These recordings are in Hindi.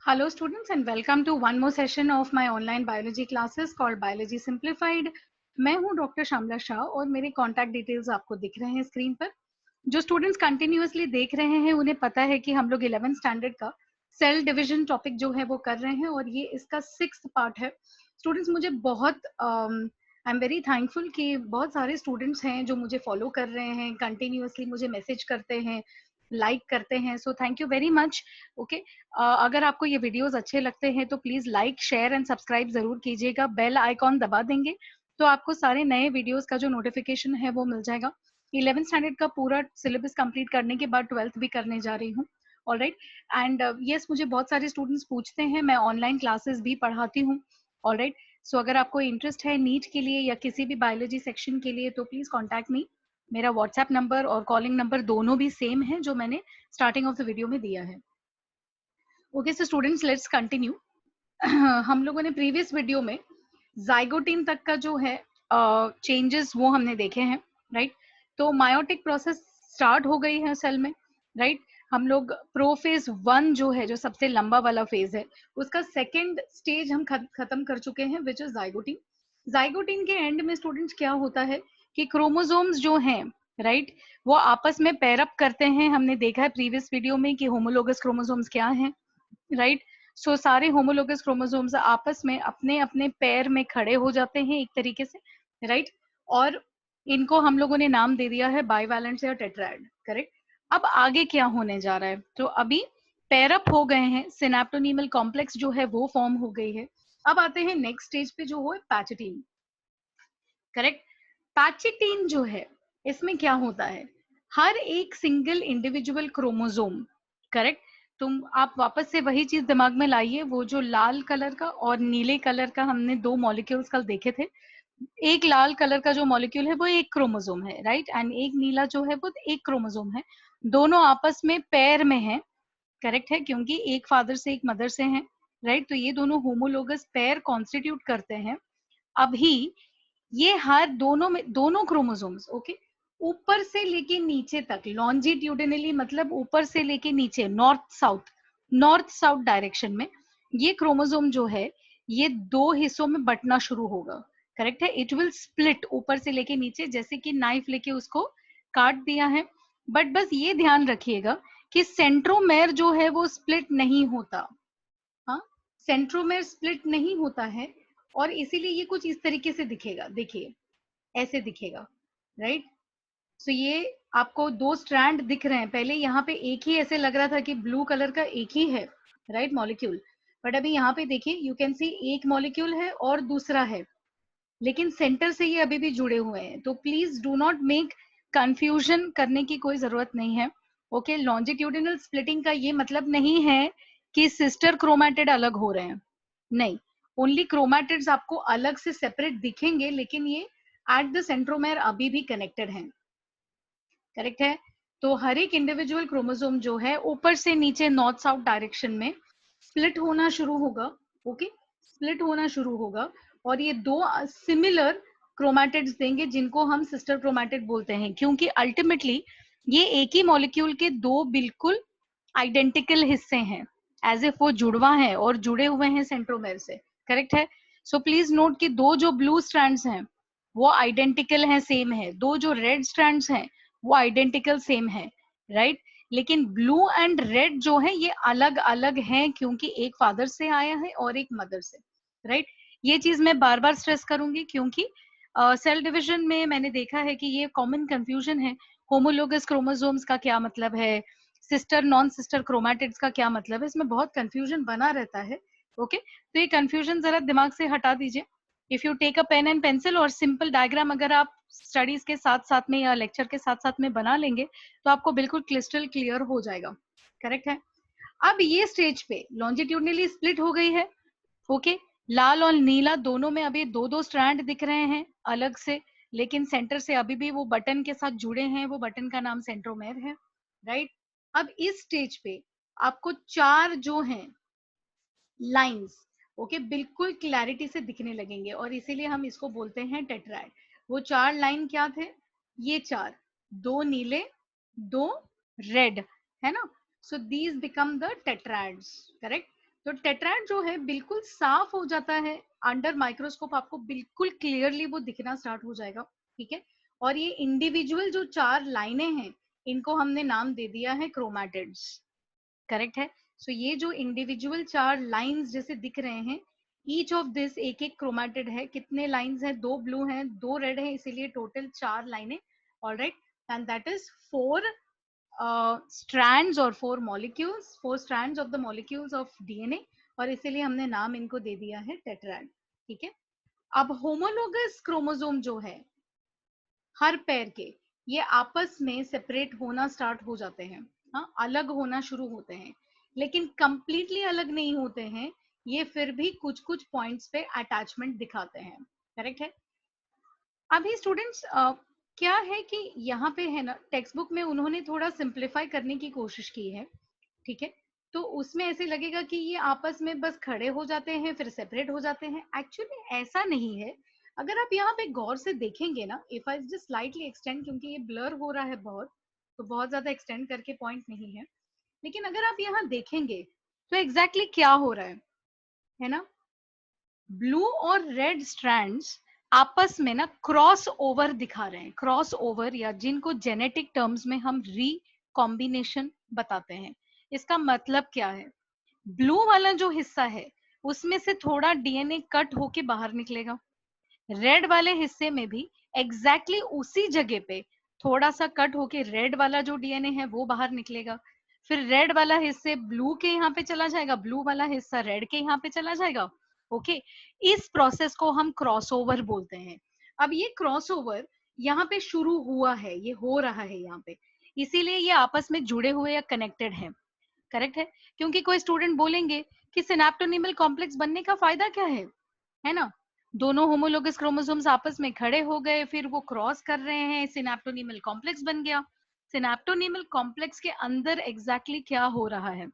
Hello students and welcome to one more session of my online biology classes called Biology Simplified. मैं हूं डॉक्टर श्यामला शाह और मेरे कॉन्टैक्ट डिटेल्स आपको दिख रहे हैं स्क्रीन पर। जो स्टूडेंट्स कंटिन्यूअसली देख रहे हैं उन्हें पता है कि हम लोग 11th स्टैंडर्ड का सेल डिवीजन टॉपिक जो है वो कर रहे हैं और ये इसका 6th पार्ट है। स्टूडेंट्स मुझे बहुत आई एम वेरी थैंकफुल कि बहुत सारे स्टूडेंट्स हैं जो मुझे फॉलो कर रहे हैं, कंटिन्यूअसली मुझे मैसेज करते हैं, लाइक करते हैं, so thank you very much. Okay, अगर आपको ये वीडियोस अच्छे लगते हैं तो please like share and subscribe जरूर कीजिएगा, बेल आइकॉन दबा देंगे तो आपको सारे नए वीडियोस का जो नोटिफिकेशन है वो मिल जाएगा। 11th स्टैंडर्ड का पूरा सिलेबस कंप्लीट करने के बाद 12th भी करने जा रही हूँ। ऑलराइट, एंड यस, मुझे बहुत सारे स्टूडेंट्स पूछते हैं, मैं ऑनलाइन क्लासेस भी पढ़ाती हूँ। ऑलराइट, सो अगर आपको इंटरेस्ट है नीट के लिए या किसी भी बायोलॉजी सेक्शन के लिए तो प्लीज कॉन्टैक्ट मी। मेरा व्हाट्सएप नंबर और कॉलिंग नंबर दोनों भी सेम है जो मैंने स्टार्टिंग ऑफ द वीडियो में दिया है। Okay so students, let's continue. हम लोगों ने प्रीवियस वीडियो में जाइगोटीन तक का जो है चेंजेस वो हमने देखे हैं, राइट। तो मायोटिक प्रोसेस स्टार्ट हो गई है सेल में, राइट। हम लोग प्रोफेज 1 जो है, जो सबसे लंबा वाला फेज है, उसका सेकेंड स्टेज हम खत्म कर चुके हैं, विच इज जाइगोटीन। जाइगोटीन के एंड में स्टूडेंट्स क्या होता है कि क्रोमोसोम्स जो हैं, राइट, वो आपस में पेयर अप करते हैं। हमने देखा है प्रीवियस वीडियो में कि होमोलोगस क्रोमोसोम्स क्या हैं, राइट। सो सारे होमोलोगस क्रोमोसोम्स आपस में अपने अपने पैर में खड़े हो जाते हैं एक तरीके से, राइट। और इनको हम लोगों ने नाम दे दिया है बाइवैलेंट्स या टेट्राएड, करेक्ट। अब आगे क्या होने जा रहा है, तो अभी पेयर अप हो गए हैं, सिनेप्टोनीमल कॉम्प्लेक्स जो है वो फॉर्म हो गई है। अब आते हैं नेक्स्ट स्टेज पे जो है पैचेटीन, करेक्ट। पैचेटीन जो है, इसमें क्या होता है, हर एक सिंगल इंडिविजुअल क्रोमोसोम, करेक्ट। तुम आप वापस से वही चीज दिमाग में लाइए, वो जो लाल कलर का और नीले कलर का हमने दो मॉलिक्यूल्स कल देखे थे। एक लाल कलर का जो मॉलिक्यूल है वो एक क्रोमोसोम है, राइट, एंड एक नीला जो है वो एक क्रोमोसोम है। दोनों आपस में पेयर में है, करेक्ट है, क्योंकि एक फादर से एक मदर से हैं, राइट। तो ये दोनों होमोलोगस पेयर कॉन्स्टिट्यूट करते हैं। अभी ये हर दोनों में दोनों क्रोमोसोम्स, ओके, ऊपर से लेके नीचे तक लॉन्जिट्यूडिनली, मतलब ऊपर से लेके नीचे, नॉर्थ साउथ डायरेक्शन में ये क्रोमोसोम जो है ये दो हिस्सों में बंटना शुरू होगा, करेक्ट है। इट विल स्प्लिट ऊपर से लेके नीचे, जैसे कि नाइफ लेके उसको काट दिया है। बट बस ये ध्यान रखिएगा कि सेंट्रोमेर जो है वो स्प्लिट नहीं होता। हाँ, सेंट्रोमेर स्प्लिट नहीं होता है और इसीलिए ये कुछ इस तरीके से दिखेगा, देखिए ऐसे दिखेगा, राइट। सो ये आपको दो स्ट्रैंड दिख रहे हैं, पहले यहाँ पे एक ही ऐसे लग रहा था कि ब्लू कलर का एक ही है, राइट, मॉलिक्यूल। बट अभी यहाँ पे देखिए, यू कैन सी एक मॉलिक्यूल है और दूसरा है, लेकिन सेंटर से ये अभी भी जुड़े हुए हैं। तो please do not make confusion करने की कोई जरूरत नहीं है। ओके, लॉन्जिट्यूडिनल स्प्लिटिंग का ये मतलब नहीं है कि सिस्टर क्रोमैटिड अलग हो रहे हैं, नहीं। ओनली क्रोमैटिड्स आपको अलग से सेपरेट दिखेंगे, लेकिन ये एट द सेंट्रोमेर अभी भी कनेक्टेड हैं, करेक्ट है। तो हर एक इंडिविजुअल क्रोमोसोम जो है ऊपर से नीचे नॉर्थ साउथ डायरेक्शन में स्प्लिट होना शुरू होगा, ओके, स्प्लिट होना शुरू होगा। और ये दो सिमिलर क्रोमैटिड्स देंगे जिनको हम सिस्टर क्रोमैटिड बोलते हैं, क्योंकि अल्टीमेटली ये एक ही मॉलिक्यूल के दो बिल्कुल आइडेंटिकल हिस्से हैं, एज इफ वो जुड़वा है और जुड़े हुए हैं सेंट्रोमेर से, करेक्ट है। सो प्लीज नोट कि दो जो ब्लू स्ट्रैंड्स हैं वो आइडेंटिकल हैं, सेम है। दो जो रेड स्ट्रैंड्स हैं वो आइडेंटिकल सेम है, राइट। लेकिन ब्लू एंड रेड जो है ये अलग अलग हैं, क्योंकि एक फादर से आया है और एक मदर से, राइट। ये चीज मैं बार बार स्ट्रेस करूंगी, क्योंकि सेल डिवीजन में मैंने देखा है कि ये कॉमन कंफ्यूजन है। होमोलोगस क्रोमोसोम्स का क्या मतलब है, सिस्टर नॉन सिस्टर क्रोमैटिड्स का क्या मतलब है, इसमें बहुत कंफ्यूजन बना रहता है। ओके, तो ये कंफ्यूजन जरा दिमाग से हटा दीजिए। If you take a pen and pencil और सिंपल डायग्राम अगर आप स्टडीज के साथ साथ में या लेक्चर के साथ साथ में बना लेंगे तो आपको बिल्कुल क्रिस्टल क्लियर हो जाएगा, करेक्ट है। अब ये स्टेज पे लॉन्जिट्यूडनली स्प्लिट हो गई है, ओके। लाल और नीला दोनों में अभी दो दो स्ट्रैंड दिख रहे हैं अलग से, लेकिन सेंटर से अभी भी वो बटन के साथ जुड़े हैं, वो बटन का नाम सेंट्रोमेर है, राइट। अब इस स्टेज पे आपको चार जो हैं लाइंस, ओके, बिल्कुल क्लैरिटी से दिखने लगेंगे और इसीलिए हम इसको बोलते हैं टेट्राइड। वो चार लाइन क्या थे, ये चार, दो नीले, दो रेड, है ना। So these become the tetrads, correct. तो टेट्राड जो है बिल्कुल साफ हो जाता है, अंडर माइक्रोस्कोप आपको बिल्कुल क्लियरली वो दिखना स्टार्ट हो जाएगा, ठीक है। और ये इंडिविजुअल जो 4 लाइनें हैं, इनको हमने नाम दे दिया है क्रोमैटिड्स, करेक्ट है। सो ये जो इंडिविजुअल 4 लाइंस जैसे दिख रहे हैं, ईच ऑफ दिस एक एक क्रोमैटिड है। कितने लाइंस हैं? 2 ब्लू हैं, 2 रेड हैं, इसीलिए टोटल 4 लाइनें, alright. And that is 4 strands और 4 molecules, 4 strands of the molecules of DNA, और इसीलिए हमने नाम इनको दे दिया है टेट्राड, ठीक है। अब होमोलोगस क्रोमोसोम जो है हर पैर के, ये आपस में सेपरेट होना स्टार्ट हो जाते हैं, हाँ, अलग होना शुरू होते हैं, लेकिन कंप्लीटली अलग नहीं होते हैं। ये फिर भी कुछ कुछ पॉइंट्स पे अटैचमेंट दिखाते हैं, करेक्ट है। अभी स्टूडेंट्स क्या है कि यहाँ पे है ना, टेक्स्ट बुक में उन्होंने थोड़ा सिंप्लीफाई करने की कोशिश की है, ठीक है। तो उसमें ऐसे लगेगा कि ये आपस में बस खड़े हो जाते हैं फिर सेपरेट हो जाते हैं, एक्चुअली ऐसा नहीं है। अगर आप यहाँ पे गौर से देखेंगे ना, if I just slightly extend, क्योंकि ये ब्लर हो रहा है बहुत, तो बहुत ज्यादा एक्सटेंड करके पॉइंट नहीं है, लेकिन अगर आप यहाँ देखेंगे तो एग्जैक्टली क्या हो रहा है ना, ब्लू और रेड स्ट्रैंड्स आपस में ना क्रॉस ओवर दिखा रहे हैं, क्रॉस ओवर, या जिनको जेनेटिक टर्म्स में हम रिकॉम्बिनेशन बताते हैं। इसका मतलब क्या है? ब्लू वाला जो हिस्सा है उसमें से थोड़ा डीएनए कट होके बाहर निकलेगा, रेड वाले हिस्से में भी एग्जैक्टली उसी जगह पे थोड़ा सा कट होके रेड वाला जो डीएनए है वो बाहर निकलेगा, फिर रेड वाला हिस्से ब्लू के यहाँ पे चला जाएगा, ब्लू वाला हिस्सा रेड के यहाँ पे चला जाएगा, ओके। इस प्रोसेस को हम क्रॉसओवर बोलते हैं। अब ये क्रॉसओवर यहाँ पे शुरू हुआ है, ये हो रहा है यहाँ पे, इसीलिए ये आपस में जुड़े हुए या कनेक्टेड है, करेक्ट है। क्योंकि कोई स्टूडेंट बोलेंगे कि सिनेप्टोनीमल कॉम्प्लेक्स बनने का फायदा क्या है ना, दोनों होमोलोगस क्रोमोसोम्स आपस में खड़े हो गए, फिर वो क्रॉस कर रहे हैं, सिनेप्टोनीमल कॉम्प्लेक्स बन गया। सिनेप्टोनीमल कॉम्प्लेक्स के अंदर एग्जैक्टली क्या हो रहा है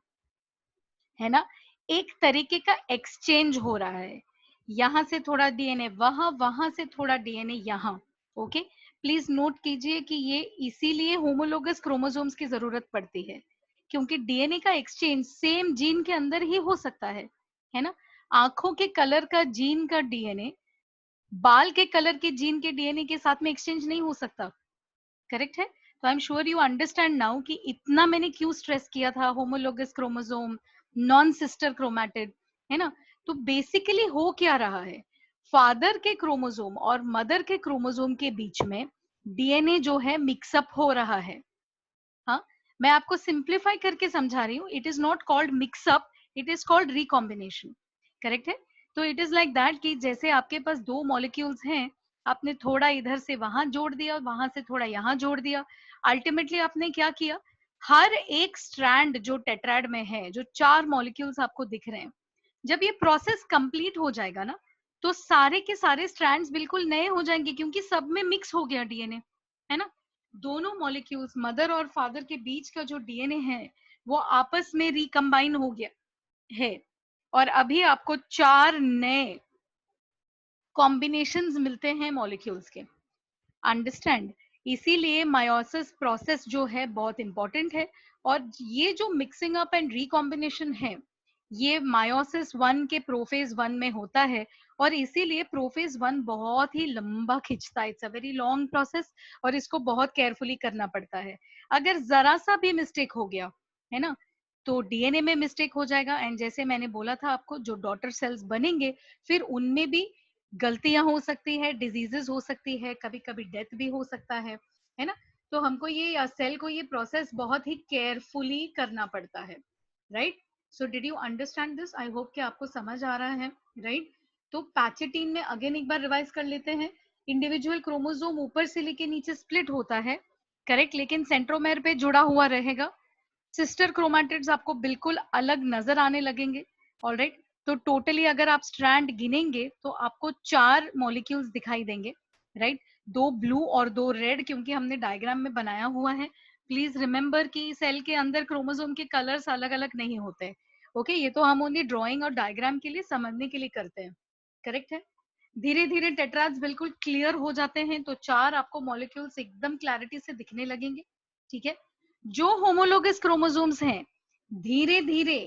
ना, एक तरीके का एक्सचेंज हो रहा है, यहां से थोड़ा डीएनए वहां, वहां से थोड़ा डीएनए यहाँ, ओके। प्लीज नोट कीजिए कि ये इसीलिए होमोलोगस क्रोमोसोम्स की जरूरत पड़ती है, क्योंकि डीएनए का एक्सचेंज सेम जीन के अंदर ही हो सकता है ना। आंखों के कलर का जीन का डीएनए बाल के कलर के जीन के डीएनए के साथ में एक्सचेंज नहीं हो सकता, करेक्ट है। तो I am sure you understand now कि इतना मैंने क्यों स्ट्रेस किया था homologous chromosome, non sister chromatid, है ना। तो बेसिकली हो क्या रहा है, फादर के क्रोमोसोम और मदर के क्रोमोसोम के बीच में डीएनए जो है मिक्सअप हो रहा है, हाँ। मैं आपको सिंप्लीफाई करके समझा रही हूँ, it is not called mixup, it is called recombination, correct है। तो इट इज लाइक दैट कि जैसे आपके पास 2 मॉलिक्यूल्स हैं, आपने थोड़ा इधर से वहां जोड़ दिया, वहां से थोड़ा यहाँ जोड़ दिया, अल्टीमेटली आपने क्या किया, हर एक स्ट्रैंड जो टेट्राड में है, जो 4 मॉलिक्यूल्स आपको दिख रहे हैं, जब ये प्रोसेस कंप्लीट हो जाएगा ना, तो सारे के सारे स्ट्रैंड्स बिल्कुल नए हो जाएंगे, क्योंकि सब में मिक्स हो गया डीएनए, है ना। दोनों मॉलिक्यूल्स मदर और फादर के बीच का जो डीएनए है वो आपस में रिकम्बाइन हो गया है, और अभी आपको 4 नए कॉम्बिनेशंस मिलते हैं मॉलिक्यूल्स के, अंडरस्टैंड। इसीलिए मायोसिस प्रोसेस जो है बहुत इंपॉर्टेंट है, और ये जो मिक्सिंग अप एंड रिकॉम्बिनेशन है, ये मायोसिस 1 के प्रोफेज 1 में होता है, और इसीलिए प्रोफेज 1 बहुत ही लंबा खिंचता है, it's a very long process, और इसको बहुत केयरफुली करना पड़ता है। अगर जरा सा भी मिस्टेक हो गया, है ना, तो डीएनए में मिस्टेक हो जाएगा, एंड जैसे मैंने बोला था आपको, जो डॉटर सेल्स बनेंगे फिर उनमें भी गलतियां हो सकती है, डिजीजेस हो सकती है, कभी कभी डेथ भी हो सकता है ना। तो हमको ये सेल को ये प्रोसेस बहुत ही केयरफुली करना पड़ता है, right. So did you understand this? I hope कि आपको समझ आ रहा है, राइट। तो पैचेटीन में अगेन एक बार रिवाइज कर लेते हैं। इंडिविजुअल क्रोमोसोम ऊपर से लेके नीचे स्प्लिट होता है, करेक्ट, लेकिन सेंट्रोमेर पे जुड़ा हुआ रहेगा। सिस्टर क्रोमैटिड्स आपको बिल्कुल अलग नजर आने लगेंगे, ऑलराइट। तो टोटली अगर आप स्ट्रैंड गिनेंगे तो आपको 4 मॉलिक्यूल्स दिखाई देंगे, राइट। 2 ब्लू और 2 रेड, क्योंकि हमने डायग्राम में बनाया हुआ है। प्लीज रिमेंबर कि सेल के अंदर क्रोमोसोम के कलर्स अलग अलग नहीं होते, ओके। ये तो हम ओनली ड्राइंग और डायग्राम के लिए समझने के लिए करते हैं, करेक्ट है। धीरे धीरे टेट्राड्स बिल्कुल क्लियर हो जाते हैं, तो 4 आपको मॉलिक्यूल्स एकदम क्लैरिटी से दिखने लगेंगे, ठीक है। जो होमोलोगस क्रोमोसोम्स हैं, धीरे धीरे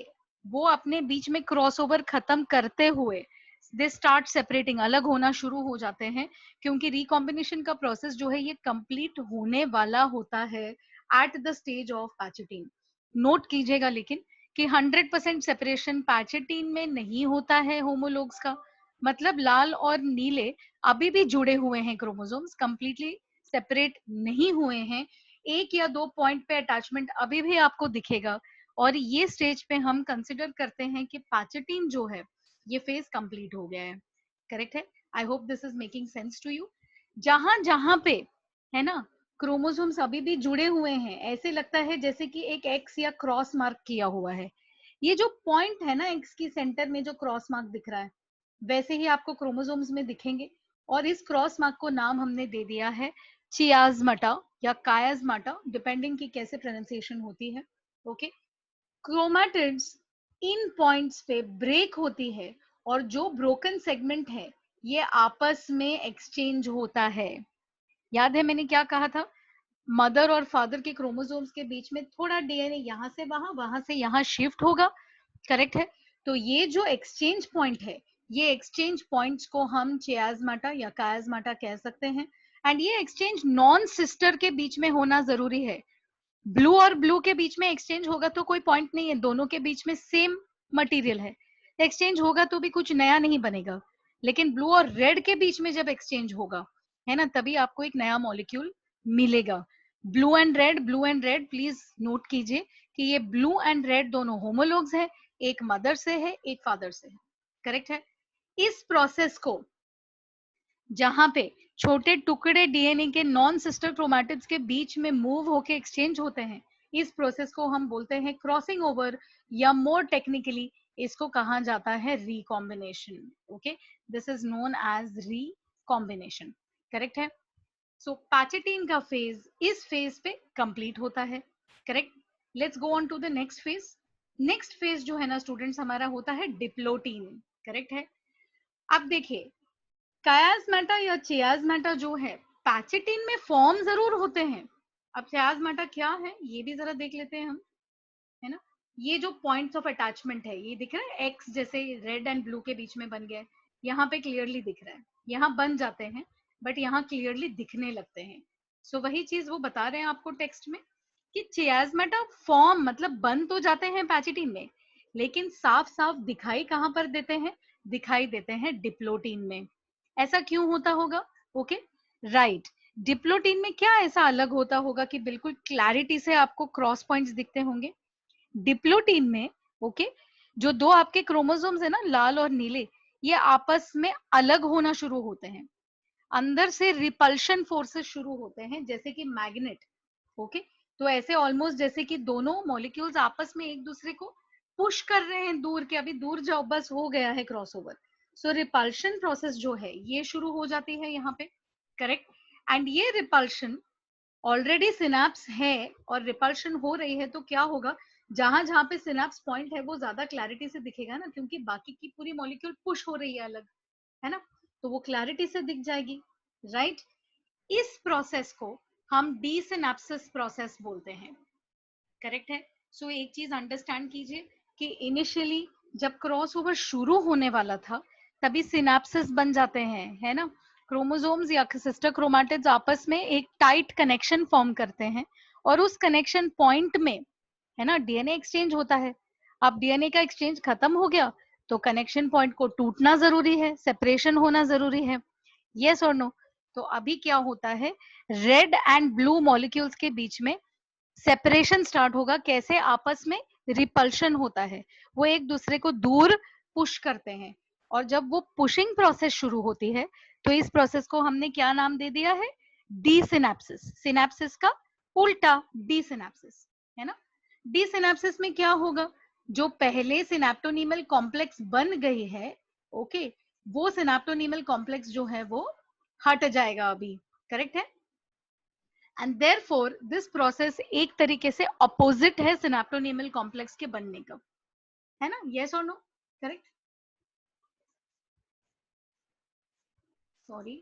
वो अपने बीच में क्रॉसओवर खत्म करते हुए दे स्टार्ट सेपरेटिंग, अलग होना शुरू हो जाते हैं, क्योंकि रिकॉम्बिनेशन का प्रोसेस जो है ये कंप्लीट होने वाला होता है at the stage of pachytene. Note कीजिएगा लेकिन कि 100% सेपरेशन पैचेटिन में नहीं होता है होमोलोग्स का, मतलब लाल और नीले अभी भी जुड़े हुए हैं, क्रोमोसोम्स कंप्लीटली सेपरेट नहीं हुए हैं, एक या दो पॉइंट पे अटैचमेंट अभी भी आपको दिखेगा, और ये स्टेज पे हम कंसिडर करते हैं कि पैचेटिन जो है ये फेज कंप्लीट हो गया है। करेक्ट है? I hope this is making sense to you. जहां जहां पे है ना क्रोमोसोम्स अभी भी जुड़े हुए हैं, ऐसे लगता है जैसे कि एक एक्स या क्रॉस मार्क किया हुआ है, ये जो पॉइंट है ना एक्स की सेंटर में जो क्रॉस मार्क दिख रहा है, वैसे ही आपको क्रोमोसोम्स में दिखेंगे, और इस क्रॉस मार्क को नाम हमने दे दिया है चियाज़्माटा या कायाज़्माटा, डिपेंडिंग की कैसे प्रोनाउंसिएशन होती है। ओके, क्रोमैटिड्स इन पॉइंट्स पे ब्रेक होती है, और जो ब्रोकन सेगमेंट है ये आपस में एक्सचेंज होता है। याद है मैंने क्या कहा था? मदर और फादर के क्रोमोसोम्स के बीच में थोड़ा डीएनए यहाँ से वहां से यहाँ शिफ्ट होगा। करेक्ट है? तो ये जो एक्सचेंज पॉइंट है, ये एक्सचेंज पॉइंट्स को हम चियाज़्माटा या कायाज़्माटा कह सकते हैं। एंड ये एक्सचेंज नॉन सिस्टर के बीच में होना जरूरी है। ब्लू और ब्लू के बीच में एक्सचेंज होगा तो कोई पॉइंट नहीं है, दोनों के बीच में सेम मटेरियल है, एक्सचेंज होगा तो भी कुछ नया नहीं बनेगा। लेकिन ब्लू और रेड के बीच में जब एक्सचेंज होगा, है ना, तभी आपको एक नया मॉलिक्यूल मिलेगा। Blue and red please note कीजिए कि ये ब्लू एंड रेड दोनों होमोलोग्स है, एक मदर से है एक फादर से है। करेक्ट है? इस प्रोसेस को जहां पे छोटे टुकड़े डीएनए के नॉन सिस्टर क्रोमैटिड्स के बीच में मूव होके एक्सचेंज होते हैं, इस प्रोसेस को हम बोलते हैं क्रॉसिंग ओवर, या मोर टेक्निकली इसको कहा जाता है recombination. Okay, this is known as recombination. Correct है? सो पैचेटिन का फेज इस फेज पे कंप्लीट होता है। Correct? Let's go on to the next phase. Next phase जो है ना स्टूडेंट्स हमारा होता है डिप्लोटीन। करेक्ट है? अब देखिए, कायाज़्माटा या चियाज़्माटा जो है पैचेटिन में फॉर्म जरूर होते हैं। अब चियाज़्माटा क्या है ये भी जरा देख लेते हैं हम, है ना। ये जो पॉइंट्स ऑफ अटैचमेंट है ये दिख रहा है, एक्स जैसे रेड एंड ब्लू के बीच में बन गया है, यहाँ पे क्लियरली दिख रहा है, यहाँ बन जाते हैं बट यहाँ क्लियरली दिखने लगते हैं। सो वही चीज वो बता रहे हैं आपको टेक्स्ट में कि चियाज़्माटा फॉर्म मतलब बन तो जाते हैं पैचेटिन में, लेकिन साफ साफ दिखाई कहाँ पर देते हैं? दिखाई देते हैं डिप्लोटीन में। ऐसा क्यों होता होगा? Okay, right. डिप्लोटीन में क्या ऐसा अलग होता होगा कि बिल्कुल क्लैरिटी से आपको क्रॉस पॉइंट्स दिखते होंगे? डिप्लोटीन में ओके, जो दो आपके क्रोमोसोम्स है ना लाल और नीले, ये आपस में अलग होना शुरू होते हैं, अंदर से रिपल्शन फोर्सेस शुरू होते हैं जैसे कि मैग्नेट। ओके, तो ऐसे ऑलमोस्ट जैसे कि दोनों मॉलिक्यूल्स आपस में एक दूसरे को पुश कर रहे हैं दूर के, अभी दूर जाओ बस हो गया है क्रॉसओवर। सो रिपल्शन प्रोसेस जो है ये शुरू हो जाती है यहाँ पे। करेक्ट? एंड ये रिपल्शन ऑलरेडी सिनेप्स है और रिपल्शन हो रही है, तो क्या होगा, जहां जहां पे सिनेप्स पॉइंट है वो ज्यादा क्लैरिटी से दिखेगा ना, क्योंकि बाकी की पूरी मॉलिक्यूल पुश हो रही है अलग, है ना, तो वो क्लैरिटी से दिख जाएगी। राइट? इस प्रोसेस को हम डीसिनेप्सिस प्रोसेस बोलते हैं। करेक्ट है? सो एक चीज अंडरस्टैंड कीजिए कि इनिशियली जब क्रॉसओवर शुरू होने वाला था तभी सिनेप्सिस बन जाते हैं, है ना, क्रोमोसोम्स या सिस्टर क्रोमैटिड्स आपस में एक टाइट कनेक्शन फॉर्म करते हैं, और उस कनेक्शन पॉइंट में, है ना, डीएनए एक्सचेंज होता है। अब डीएनए का एक्सचेंज खत्म हो गया तो कनेक्शन पॉइंट को टूटना जरूरी है, सेपरेशन होना जरूरी है। यस और नो? तो अभी क्या होता है, रेड एंड ब्लू मॉलिक्यूल्स के बीच में सेपरेशन स्टार्ट होगा। कैसे? आपस में रिपल्शन होता है, वो एक दूसरे को दूर पुश करते हैं, और जब वो पुशिंग प्रोसेस शुरू होती है तो इस प्रोसेस को हमने क्या नाम दे दिया है? डीसिनेप्सिस। सिनेप्सिस का उल्टा डीसिनेप्सिस, है ना। डीसिनेप्सिस में क्या होगा, जो पहले सिनेप्टोनीमल कॉम्प्लेक्स बन गई है, ओके, वो सिनेप्टोनीमल कॉम्प्लेक्स जो है वो हट जाएगा अभी। करेक्ट है? एंड देयरफॉर दिस प्रोसेस एक तरीके से अपोजिट है सिनेप्टोनीमल कॉम्प्लेक्स के बनने का, है ना। यस और no? Correct? Sorry.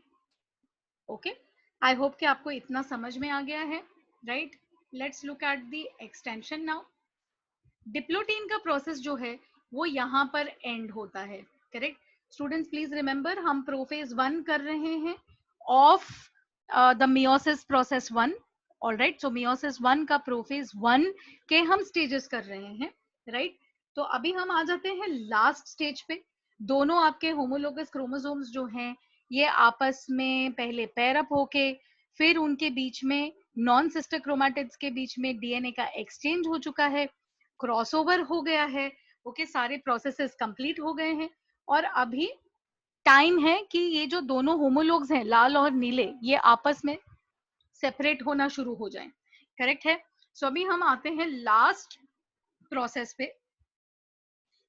Okay, I hope कि आपको इतना समझ में आ गया है। Right? Let's look at the extension now. Diplotene का प्रोसेस जो है वो यहाँ पर एंड होता है, करेक्ट। स्टूडेंट्स प्लीज रिमेंबर, हम प्रोफेज 1 कर रहे हैं of the meiosis process 1। Alright, so meiosis 1 का प्रोफेज 1 के हम स्टेजेस कर रहे हैं, राइट। तो अभी हम आ जाते हैं लास्ट स्टेज पे। दोनों आपके होमोलोगस क्रोमोसोम्स जो हैं ये आपस में पहले पेयर अप होके फिर उनके बीच में नॉन सिस्टर क्रोमैटिड्स के बीच में डीएनए का एक्सचेंज हो चुका है, क्रॉसओवर हो गया है, ओके, सारे प्रोसेसेस कंप्लीट हो गए हैं। और अभी टाइम है कि ये जो दोनों होमोलोग्स हैं लाल और नीले, ये आपस में सेपरेट होना शुरू हो जाएं, करेक्ट है। सो अभी हम आते हैं लास्ट प्रोसेस पे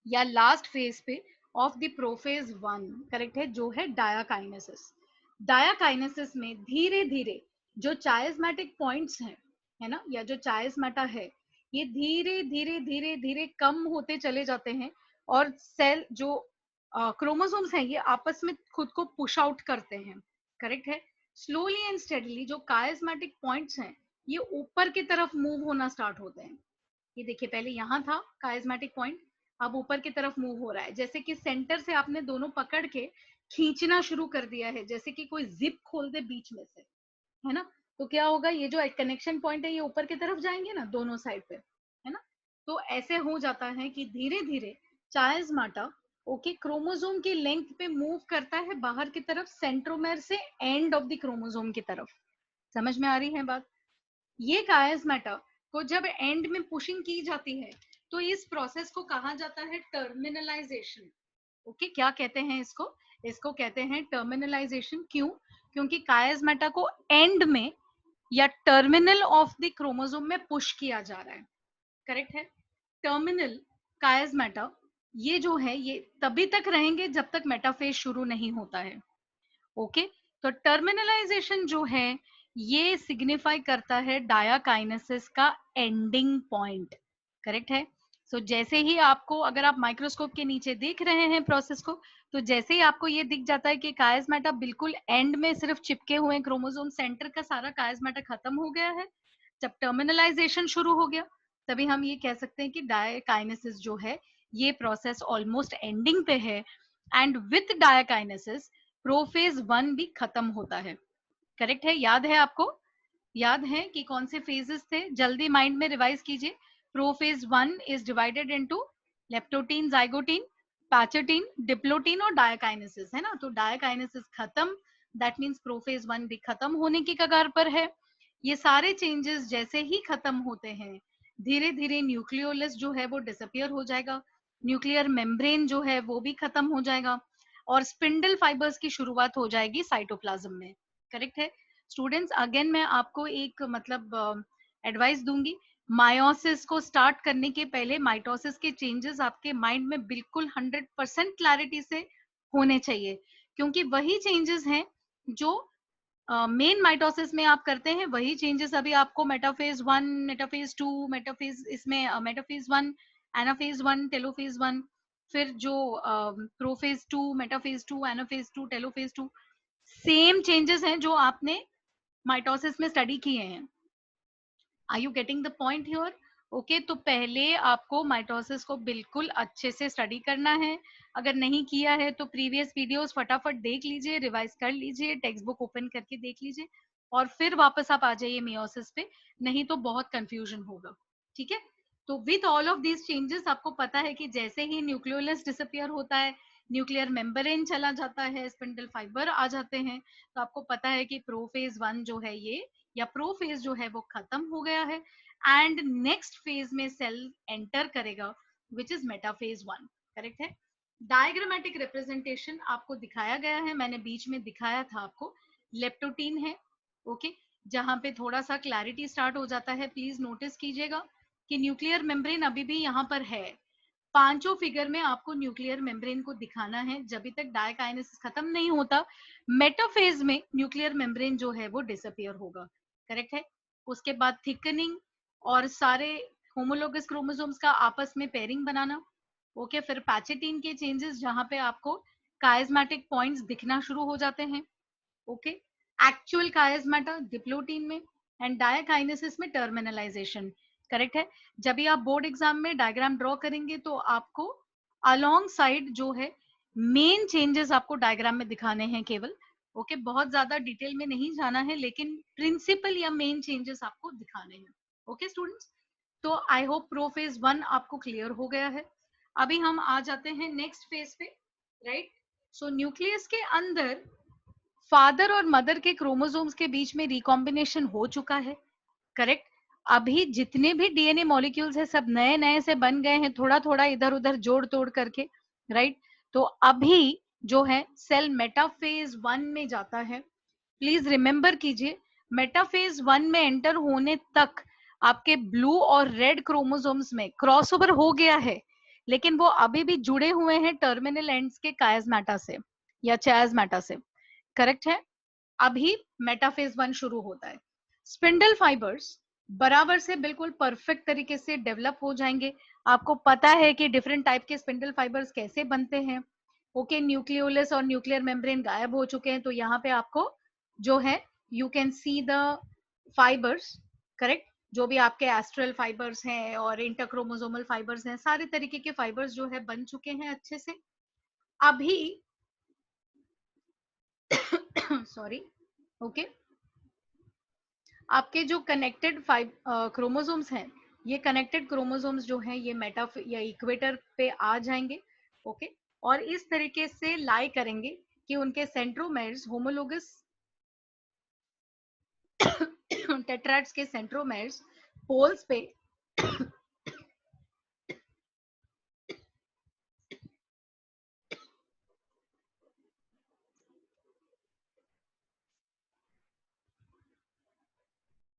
या लास्ट फेज पे ऑफ द प्रोफेज 1, करेक्ट है, जो है डायाकाइनेसिस। डायाकाइनेसिस में धीरे धीरे जो चायस्मेटिक पॉइंट्स हैं, है ना, या जो चायस्मेटा है, ये धीरे धीरे धीरे धीरे कम होते चले जाते हैं और सेल जो क्रोमोसोम्स हैं ये आपस में खुद को पुश आउट करते हैं, करेक्ट है। स्लोली एंड स्टेडली जो कायस्मेटिक पॉइंट्स हैं ये ऊपर की तरफ मूव होना स्टार्ट होते हैं। ये देखिए, पहले यहाँ था कायस्मेटिक पॉइंट, अब ऊपर की तरफ मूव हो रहा है, जैसे कि सेंटर से आपने दोनों पकड़ के खींचना शुरू कर दिया है, जैसे कि कोई जिप खोल दे बीच में से, है ना। तो क्या होगा, ये जो कनेक्शन पॉइंट है ये ऊपर की तरफ जाएंगे ना दोनों साइड पे, है ना। तो ऐसे हो जाता है कि धीरे धीरे चायस्माटा, ओके, क्रोमोसोम की लेंथ पे मूव करता है बाहर की तरफ, सेंट्रोमेर से एंड ऑफ द क्रोमोसोम की तरफ। समझ में आ रही है बात। ये कायस्मेटा को जब एंड में पुशिंग की जाती है तो इस प्रोसेस को कहा जाता है टर्मिनलाइजेशन। ओके, क्या कहते हैं इसको, इसको कहते हैं टर्मिनलाइजेशन। क्यों? क्योंकि कायस्मेटा को एंड में या टर्मिनल ऑफ द क्रोमोसोम में पुश किया जा रहा है, करेक्ट है। टर्मिनल कायस्मेटा ये जो है ये तभी तक रहेंगे जब तक मेटाफेज शुरू नहीं होता है, ओके। तो टर्मिनलाइजेशन जो है ये सिग्निफाई करता है डायाकाइनेसिस का एंडिंग पॉइंट, करेक्ट है। सो जैसे ही आपको, अगर आप माइक्रोस्कोप के नीचे देख रहे हैं प्रोसेस को, तो जैसे ही आपको ये दिख जाता है कि कायस्मेटा बिल्कुल एंड में सिर्फ चिपके हुए क्रोमोसोम, सेंटर का सारा कायस्मेटा खत्म हो गया है, जब टर्मिनलाइजेशन शुरू हो गया तभी हम ये कह सकते हैं कि डायाकाइनेसिस जो है ये प्रोसेस ऑलमोस्ट एंडिंग पे है। एंड विथ डायाकाइनेसिस प्रोफेज 1 भी खत्म होता है, करेक्ट है। याद है आपको, याद है कि कौन से फेजेस थे, जल्दी माइंड में रिवाइज कीजिए। Prophase 1 is divided into leptotene, zygotene, pachytene, diplotene और डायाकाइनेसिस, है ना। तो डायाकाइनेसिस खत्म, दैट मींस प्रोफेज 1 भी खत्म होने की कगार पर है। ये सारे चेंजेस जैसे ही खत्म होते हैं धीरे धीरे न्यूक्लियोलस जो है वो डिसअपियर हो जाएगा, न्यूक्लियर मेम्ब्रेन जो है वो भी खत्म हो जाएगा और स्पिंडल फाइबर्स की शुरुआत हो जाएगी साइटोप्लाज्म में, करेक्ट है। स्टूडेंट्स अगेन मैं आपको एक मतलब एडवाइस दूंगी, मायोसिस को स्टार्ट करने के पहले माइटोसिस के चेंजेस आपके माइंड में बिल्कुल 100% क्लैरिटी से होने चाहिए, क्योंकि वही चेंजेस हैं जो मेन माइटोसिस में आप करते हैं, वही चेंजेस अभी आपको मेटाफेज 1, मेटाफेज 2, मेटाफेज इसमें मेटाफेज 1, एनाफेज 1, टेलोफेज 1, फिर जो prophase 2, metaphase 2, anaphase 2, telophase 2, same changes हैं जो आपने माइटोसिस में स्टडी किए हैं। Are you getting the point here? Okay, तो पहले आपको माइटोसिस को बिल्कुल अच्छे से स्टडी करना है। अगर नहीं किया है तो प्रीवियस वीडियोस फटाफट देख लीजिए, रिवाइज कर लीजिए, टेक्स्ट बुक ओपन करके देख लीजिए और फिर वापस आप आ जाइए मियोसिस पे, नहीं तो बहुत कंफ्यूजन होगा, ठीक है। तो with all of these changes आपको पता है कि जैसे ही न्यूक्लियोलस डिसअपियर होता है, न्यूक्लियर मेम्ब्रेन चला जाता है, स्पिंडल फाइबर आ जाते हैं, तो आपको पता है कि प्रोफेज 1 जो है ये या प्रोफेज जो है वो खत्म हो गया है एंड नेक्स्ट फेज में सेल एंटर करेगा विच इज मेटाफेज 1, करेक्ट है। डायग्रामेटिक रिप्रेजेंटेशन आपको दिखाया गया है, मैंने बीच में दिखाया था आपको, लेप्टोटीन है, ओके, जहां पे थोड़ा सा क्लैरिटी स्टार्ट हो जाता है। प्लीज नोटिस कीजिएगा कि न्यूक्लियर मेम्ब्रेन अभी भी यहाँ पर है, पांचों फिगर में आपको न्यूक्लियर मेम्ब्रेन को दिखाना है, जब तक डायकाइनेसिस खत्म नहीं होता मेटाफेज में न्यूक्लियर मेम्ब्रेन जो है वो डिसअपियर होगा, करेक्ट है। उसके बाद थिकनिंग और सारे होमोलोगस क्रोमोसोम्स का आपस में पेयरिंग बनाना, ओके, फिर पैचेटीन के चेंजेस जहां पे आपको कायस्मेटिक पॉइंट्स दिखना शुरू हो जाते हैं, ओके, एक्चुअल कायस्मेटा डिप्लोटीन में एंड डायकाइनेसिस में टर्मिनलाइजेशन, करेक्ट है। जब भी आप बोर्ड एग्जाम में डायग्राम ड्रॉ करेंगे तो आपको अलोंग साइड जो है मेन चेंजेस आपको डायग्राम में दिखाने हैं केवल, ओके बहुत ज्यादा डिटेल में नहीं जाना है, लेकिन प्रिंसिपल या मेन चेंजेस आपको दिखाने हैं, ओके स्टूडेंट्स। तो आई होप प्रो फेज 1 आपको क्लियर हो गया है। अभी हम आ जाते हैं नेक्स्ट फेज पे, राइट। सो न्यूक्लियस के अंदर फादर और मदर के क्रोमोसोम्स के बीच में रिकॉम्बिनेशन हो चुका है, करेक्ट। अभी जितने भी डीएनए मॉलिक्यूल्स है सब नए नए से बन गए हैं, थोड़ा थोड़ा इधर उधर जोड़ तोड़ करके, राइट। तो अभी जो है सेल मेटाफेज 1 में जाता है। प्लीज रिमेंबर कीजिए, मेटाफेज 1 में एंटर होने तक आपके ब्लू और रेड क्रोमोसोम्स में क्रॉसओवर हो गया है, लेकिन वो अभी भी जुड़े हुए हैं टर्मिनल एंड्स के कायस्मेटा से या चायस्मेटा से, करेक्ट है। अभी मेटाफेज 1 शुरू होता है। स्पिंडल फाइबर्स बराबर से बिल्कुल परफेक्ट तरीके से डेवलप हो जाएंगे। आपको पता है कि डिफरेंट टाइप के स्पिंडल फाइबर्स कैसे बनते हैं, ओके। न्यूक्लियोलस और न्यूक्लियर मेम्ब्रेन गायब हो चुके हैं, तो यहाँ पे आपको जो है you can see the fibres, correct. जो भी आपके एस्ट्रल फाइबर्स हैं और इंटरक्रोमोसोमल फाइबर्स हैं, सारे तरीके के फाइबर्स जो है बन चुके हैं अच्छे से। अभी सॉरी, ओके। आपके जो कनेक्टेड क्रोमोसोम्स हैं, ये कनेक्टेड क्रोमोसोम्स जो हैं ये मेटा या इक्वेटर पे आ जाएंगे, ओके। और इस तरीके से लाई करेंगे कि उनके सेंट्रोमेर्स होमोलोगस टेट्राड्स के सेंट्रोमेर्स पोल्स पे